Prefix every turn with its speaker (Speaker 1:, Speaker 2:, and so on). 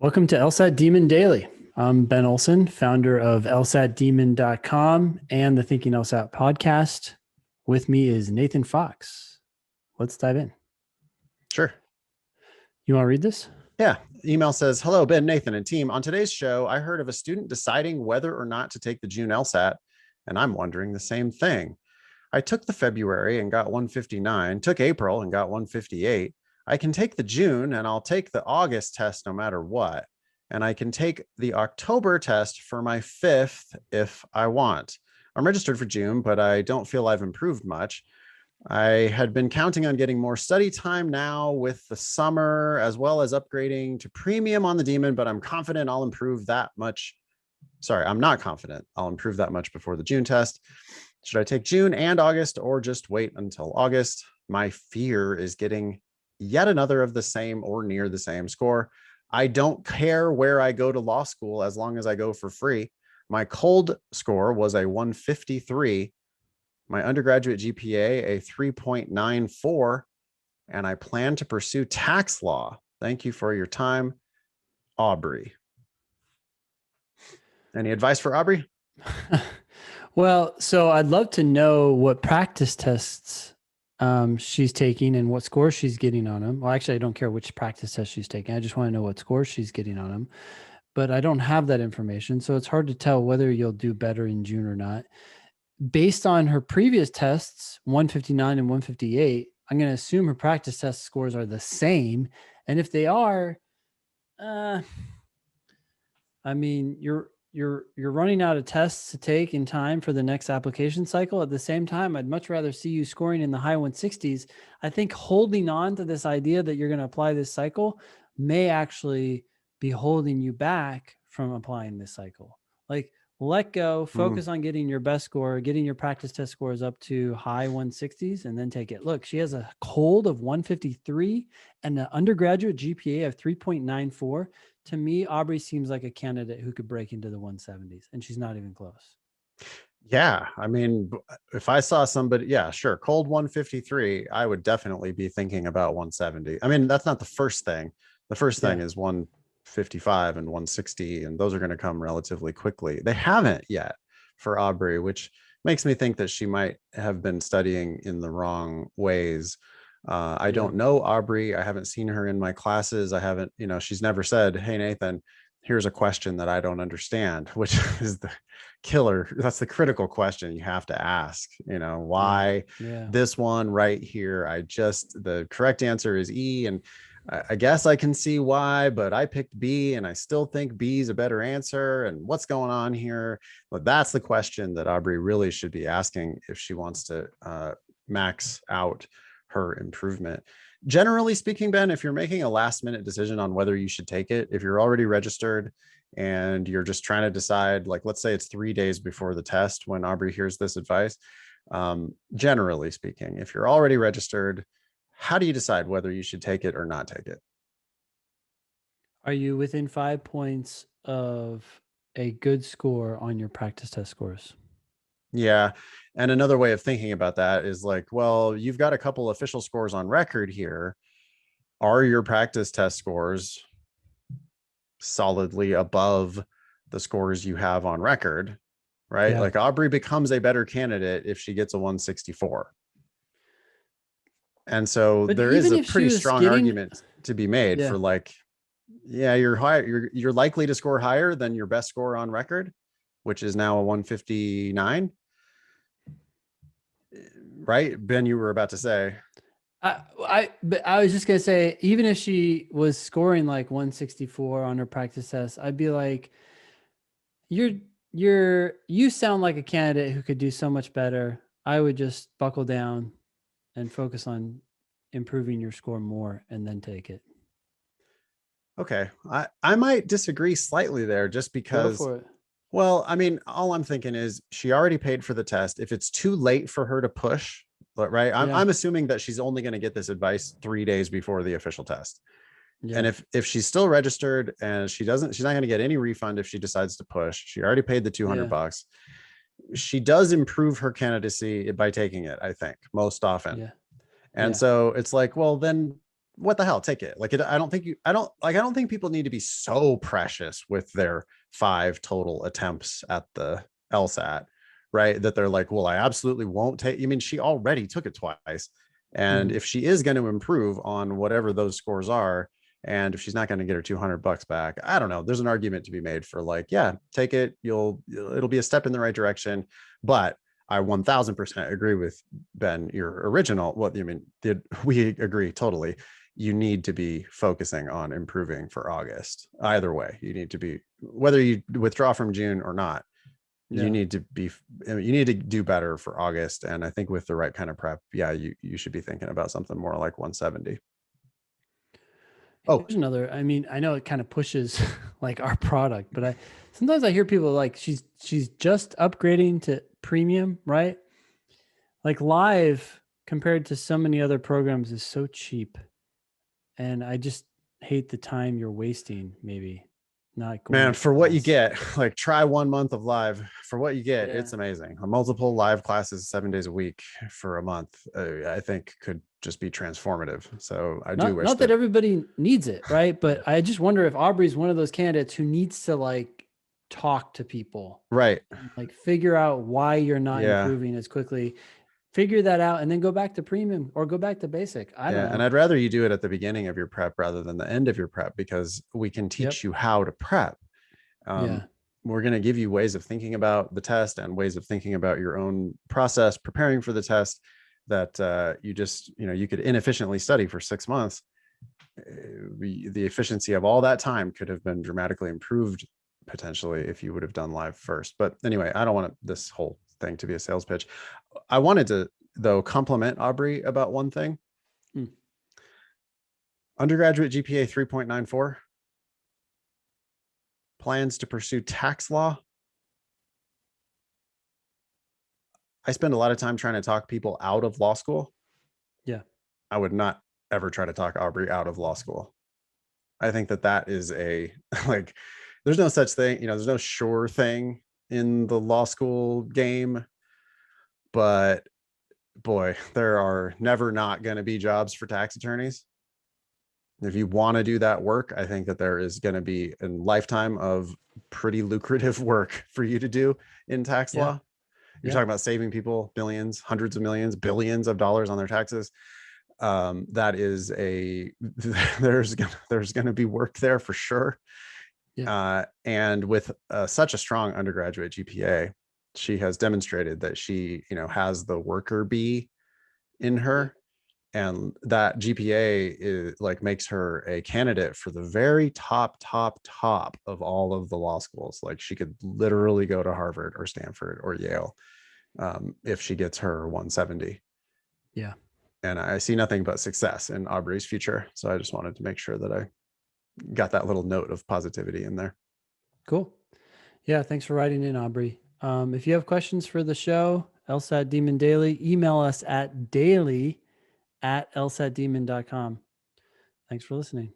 Speaker 1: Welcome to LSAT Demon Daily. I'm Ben Olson, founder of LSATdemon.com and the Thinking LSAT podcast. With me is Nathan Fox. Let's dive in.
Speaker 2: Sure.
Speaker 1: You want to read this?
Speaker 2: Yeah. Email says, hello, Ben, Nathan, and team. On today's show, I heard of a student deciding whether or not to take the June LSAT, and I'm wondering the same thing. I took the February and got 159, took April and got 158. I can take the June and I'll take the August test no matter what. And I can take the October test for my fifth if I want. I'm registered for June, but I don't feel I've improved much. I had been counting on getting more study time now with the summer, as well as upgrading to premium on the Demon, but I'm confident I'll improve that much. Sorry, I'm not confident I'll improve that much before the June test. Should I take June and August or just wait until August? My fear is getting yet another of the same or near the same score. I don't care where I go to law school as long as I go for free. My cold score was a 153. My undergraduate GPA, a 3.94, and I plan to pursue tax law. Thank you for your time, Aubrey. Any advice for Aubrey?
Speaker 1: Well, so I'd love to know what practice tests she's taking and what scores she's getting on them. Well, actually, I don't care which practice test she's taking. I just want to know what scores she's getting on them. But I don't have that information, so it's hard to tell whether you'll do better in June or not. Based on her previous tests, 159 and 158, I'm going to assume her practice test scores are the same. And if they are, I mean, you're running out of tests to take in time for the next application cycle. At the same time, I'd much rather see you scoring in the high 160s. I think holding on to this idea that you're going to apply this cycle may actually be holding you back from applying this cycle. Like, let go, focus on getting your best score, getting your practice test scores up to high 160s, and then take it. Look, she has a cold of 153 and an undergraduate GPA of 3.94. To me, Aubrey seems like a candidate who could break into the 170s, and she's not even close.
Speaker 2: Yeah. I mean, if I saw somebody, yeah, sure. Cold 153, I would definitely be thinking about 170. I mean, that's not the first thing. The first thing is 155 and 160, and those are going to come relatively quickly. They haven't yet for Aubrey, which makes me think that she might have been studying in the wrong ways. I don't know Aubrey. I haven't seen her in my classes. I haven't, she's never said, hey, Nathan, here's a question that I don't understand, which is the killer. That's the critical question you have to ask, why this one right here? The correct answer is E. And I guess I can see why, but I picked B and I still think B is a better answer. And what's going on here? But that's the question that Aubrey really should be asking if she wants to max out her improvement. Generally speaking, Ben, if you're making a last minute decision on whether you should take it, if you're already registered and you're just trying to decide, like, let's say it's 3 days before the test when Aubrey hears this advice, generally speaking, if you're already registered, how do you decide whether you should take it or not take it?
Speaker 1: Are you within 5 points of a good score on your practice test scores?
Speaker 2: Yeah. And another way of thinking about that is like, well, you've got a couple official scores on record here. Are your practice test scores solidly above the scores you have on record? Right.
Speaker 1: Yeah.
Speaker 2: Like Aubrey becomes a better candidate if she gets a 164. And so there is a pretty strong argument to be made for like, you're higher, you're likely to score higher than your best score on record, which is now a 159. Right, Ben, you were about to say.
Speaker 1: I was just gonna say, even if she was scoring like 164 on her practice test, I'd be like, you sound like a candidate who could do so much better. I would just buckle down and focus on improving your score more and then take it.
Speaker 2: Okay, I might disagree slightly there just because.
Speaker 1: Go for it.
Speaker 2: Well, I mean, all I'm thinking is she already paid for the test. If it's too late for her to push, right? I'm assuming that she's only going to get this advice 3 days before the official test. Yeah. And if she's still registered and she's not going to get any refund if she decides to push. She already paid the $200. She does improve her candidacy by taking it, I think, most often. Yeah. And so it's like, well, then what the hell, take it. Like, I don't think people need to be so precious with their 5 total attempts at the LSAT, right? That they're like, well, I absolutely won't take. I mean, she already took it twice. And if she is going to improve on whatever those scores are, and if she's not going to get her $200 back, I don't know. There's an argument to be made for like, yeah, take it. It'll be a step in the right direction. But I 1000% agree with Ben, your original. What you mean? We agree totally. You need to be focusing on improving for August. Either way, you need to be, whether you withdraw from June or not, you need to do better for August. And I think with the right kind of prep, yeah, you should be thinking about something more like 170. Oh,
Speaker 1: Here's another. I mean, I know it kind of pushes like our product, but sometimes I hear people like she's just upgrading to premium, right? Like live compared to so many other programs is so cheap. And I just hate the time you're wasting, maybe not going.
Speaker 2: man, for what you get, like try 1 month of live. For what you get, it's amazing. Multiple live classes 7 days a week for a month, I think could just be transformative. So I do wish
Speaker 1: not that everybody needs it, right? But I just wonder if Aubrey's one of those candidates who needs to like talk to people,
Speaker 2: right?
Speaker 1: Like figure out why you're not improving as quickly. Figure that out and then go back to premium or go back to basic. I don't know.
Speaker 2: And I'd rather you do it at the beginning of your prep rather than the end of your prep, because we can teach you how to prep. We're going to give you ways of thinking about the test and ways of thinking about your own process preparing for the test that you could inefficiently study for 6 months. The efficiency of all that time could have been dramatically improved potentially if you would have done live first. But anyway, I don't want this whole thing to be a sales pitch. I wanted to, though, compliment Aubrey about one thing. Undergraduate GPA 3.94. Plans to pursue tax law. I spend a lot of time trying to talk people out of law school.
Speaker 1: Yeah.
Speaker 2: I would not ever try to talk Aubrey out of law school. I think that is like, there's no such thing, there's no sure thing in the law school game, but boy, there are never not going to be jobs for tax attorneys. If you want to do that work, I think that there is going to be a lifetime of pretty lucrative work for you to do in tax law. You're talking about saving people billions, hundreds of millions, billions of dollars on their taxes. That is there's going to be work there for sure. And with such a strong undergraduate GPA, she has demonstrated that she, has the worker bee in her. And that GPA is like makes her a candidate for the very top of all of the law schools. Like she could literally go to Harvard or Stanford or Yale if she gets her 170.
Speaker 1: Yeah.
Speaker 2: And I see nothing but success in Aubrey's future. So I just wanted to make sure that I got that little note of positivity in there.
Speaker 1: Cool. Yeah. Thanks for writing in, Aubrey. If you have questions for the show, LSAT Demon Daily, email us at daily@lsatdemon.com. Thanks for listening.